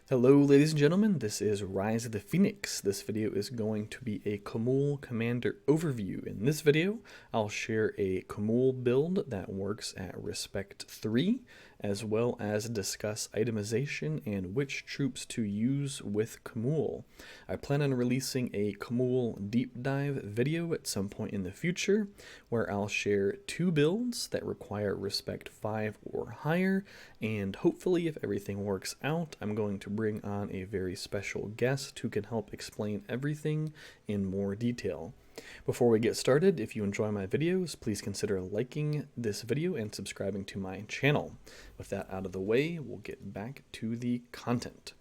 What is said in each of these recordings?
Hello ladies and gentlemen, this is Rise of the Phoenix. This video is going to be a Kamul commander overview. In this video, I'll share a Kamul build that works at Respect 3, as well as discuss itemization and which troops to use with Kamul. I plan on releasing a Kamul deep dive video at some point in the future, where I'll share 2 builds that require Respect 5 or higher, and hopefully if everything works out, I'm going to bring on a very special guest who can help explain everything in more detail. Before we get started, if you enjoy my videos, please consider liking this video and subscribing to my channel. With that out of the way, we'll get back to the content.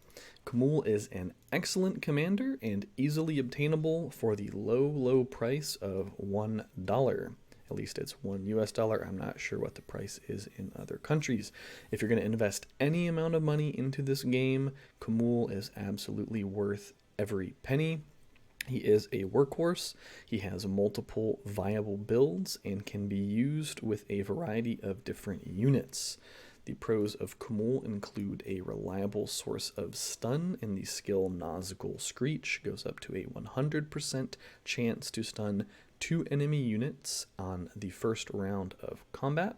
Kamul is an excellent commander and easily obtainable for the low price of $1. At least it's $1 US. I'm not sure what the price is in other countries. If you're going to invest any amount of money into this game, Kamul is absolutely worth every penny. He is a workhorse. He has multiple viable builds and can be used with a variety of different units. The pros of Kamul include a reliable source of stun in the skill Nazgul Screech, goes up to a 100% chance to stun 2 enemy units on the first round of combat.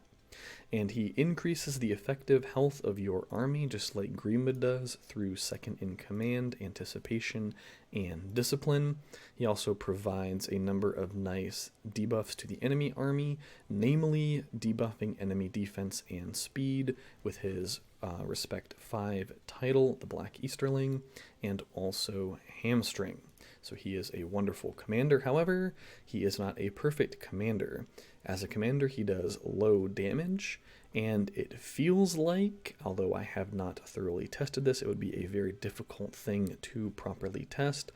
And he increases the effective health of your army just like Greenwood does through second in command, anticipation, and discipline. He also provides a number of nice debuffs to the enemy army, namely debuffing enemy defense and speed with his Respect 5 title, the Black Easterling, and also Hamstring. So he is a wonderful commander. However, he is not a perfect commander. As a commander, he does low damage, and it feels like, although I have not thoroughly tested this, it would be a very difficult thing to properly test,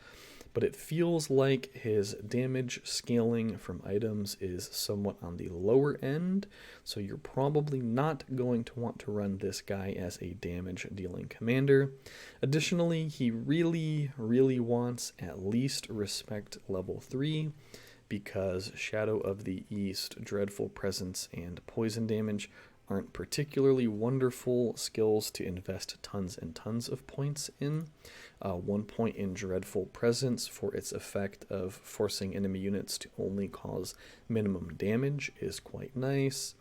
but it feels like his damage scaling from items is somewhat on the lower end, so you're probably not going to want to run this guy as a damage dealing commander. Additionally, he really wants at least Respect level 3, because Shadow of the East, Dreadful Presence, and Poison damage aren't particularly wonderful skills to invest tons and tons of points in. 1 point in Dreadful Presence for its effect of forcing enemy units to only cause minimum damage is quite nice.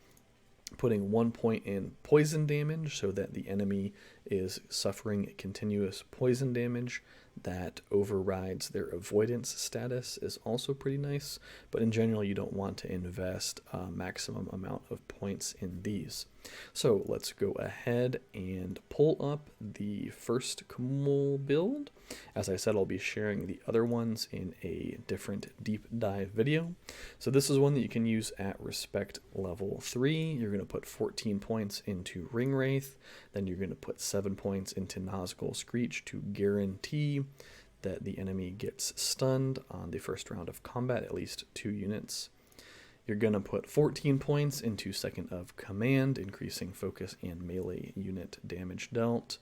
Putting 1 point in poison damage so that the enemy is suffering continuous poison damage that overrides their avoidance status is also pretty nice, but in general you don't want to invest a maximum amount of points in these. So let's go ahead and pull up the first Kamul build. As I said, I'll be sharing the other ones in a different deep dive video. So this is one that you can use at Respect level 3. You're going to put 14 points into Ring Wraith, then you're going to put 7 points into Nazgul Screech to guarantee that the enemy gets stunned on the first round of combat, at least 2 units. You're going to put 14 points into Second of Command, increasing focus and melee unit damage dealt,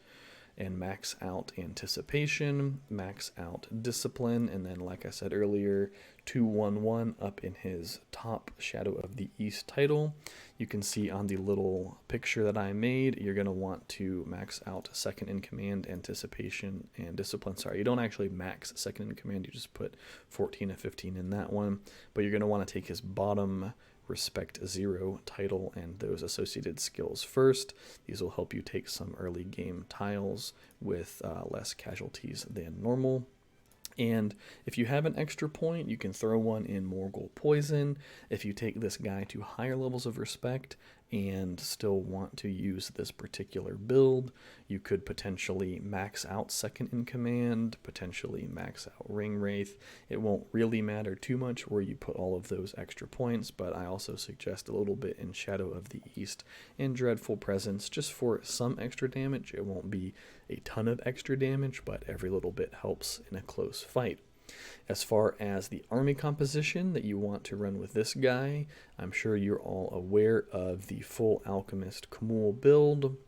and max out Anticipation, max out Discipline, and then, like I said earlier, 2/1/1 up in his top Shadow of the East title. You can see on the little picture that I made, you're going to want to max out Second in Command, Anticipation, and Discipline. Sorry, you don't actually max Second in Command, you just put 14 and 15 in that one, but you're going to want to take his bottom Respect 0 title and those associated skills first. These will help you take some early game tiles with less casualties than normal. And if you have an extra point, you can throw one in Morgul Poison. If you take this guy to higher levels of Respect and still want to use this particular build, you could potentially max out Second in Command, potentially max out Ring Wraith. It won't really matter too much where you put all of those extra points, but I also suggest a little bit in Shadow of the East and Dreadful Presence just for some extra damage. It won't be a ton of extra damage, but every little bit helps in a close fight. As far as the army composition that you want to run with this guy, I'm sure you're all aware of the full Alchemist Kamul build.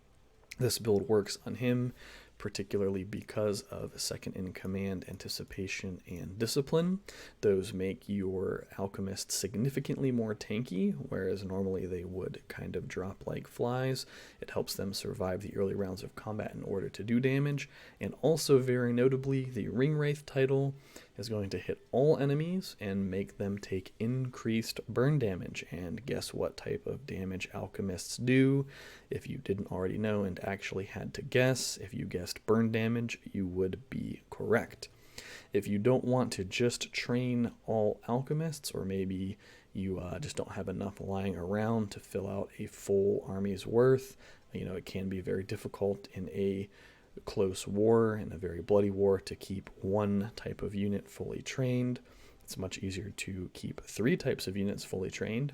This build works on him particularly because of second in command, anticipation, and discipline. Those make your alchemists significantly more tanky, whereas normally they would kind of drop like flies. It helps them survive the early rounds of combat in order to do damage. And also, very notably, the Ring Wraith title is going to hit all enemies and make them take increased burn damage. And guess what type of damage alchemists do? If you didn't already know and actually had to guess, if you guessed burn damage, you would be correct. If you don't want to just train all alchemists, or maybe you just don't have enough lying around to fill out a full army's worth, it can be very difficult in a close war, in a very bloody war, to keep one type of unit fully trained. It's much easier to keep 3 types of units fully trained.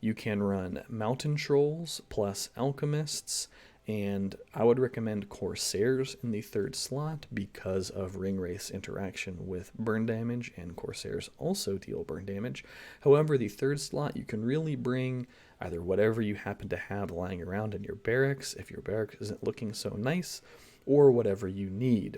You can run mountain trolls plus alchemists, and I would recommend corsairs in the 3rd slot because of Ring Wraith's interaction with burn damage, and corsairs also deal burn damage. However, the 3rd slot, you can really bring either whatever you happen to have lying around in your barracks, if your barracks isn't looking so nice, or whatever you need.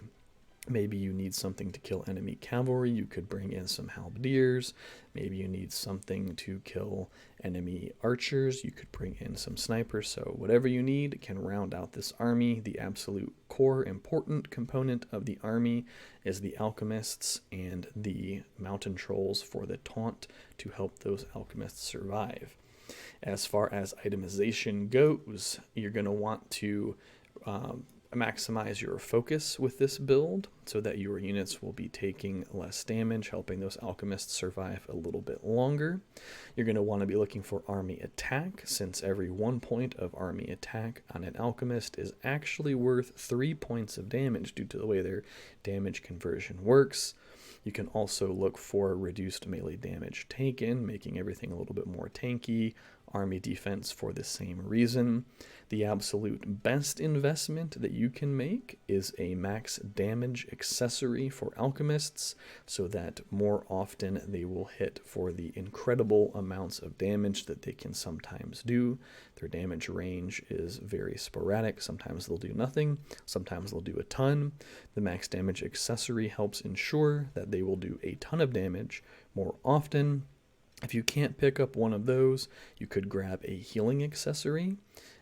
Maybe you need something to kill enemy cavalry, you could bring in some halberdiers. Maybe you need something to kill enemy archers, you could bring in some snipers. So whatever you need can round out this army. The absolute core important component of the army is the alchemists and the mountain trolls for the taunt to help those alchemists survive. As far as itemization goes, you're going to want to maximize your focus with this build so that your units will be taking less damage, helping those alchemists survive a little bit longer. You're going to want to be looking for army attack, since every 1 point of army attack on an alchemist is actually worth 3 points of damage due to the way their damage conversion works. You can also look for reduced melee damage taken, making everything a little bit more tanky. Army defense for the same reason. The absolute best investment that you can make is a max damage accessory for alchemists, so that more often they will hit for the incredible amounts of damage that they can sometimes do. Their damage range is very sporadic. Sometimes they'll do nothing, sometimes they'll do a ton. The max damage accessory helps ensure that they will do a ton of damage more often. If you can't pick up one of those, you could grab a healing accessory,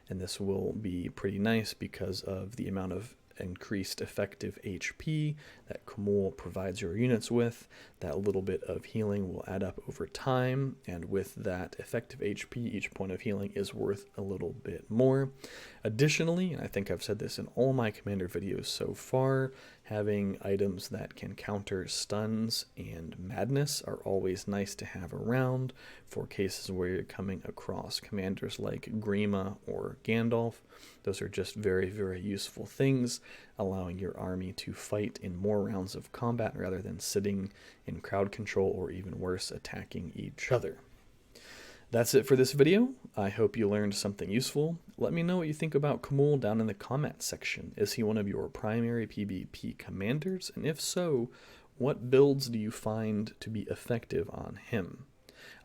and this will be pretty nice because of the amount of increased effective HP that Kamul provides your units with. That little bit of healing will add up over time, and with that effective HP, each point of healing is worth a little bit more. Additionally, and I think I've said this in all my commander videos so far, having items that can counter stuns and madness are always nice to have around for cases where you're coming across commanders like Grima or Gandalf. Those are just very, very useful things, allowing your army to fight in more rounds of combat rather than sitting in crowd control, or even worse, attacking each other. That's it for this video. I hope you learned something useful. Let me know what you think about Kamul down in the comments section. Is he one of your primary PvP commanders? And if so, what builds do you find to be effective on him?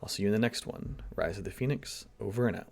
I'll see you in the next one. Rise of the Phoenix, over and out.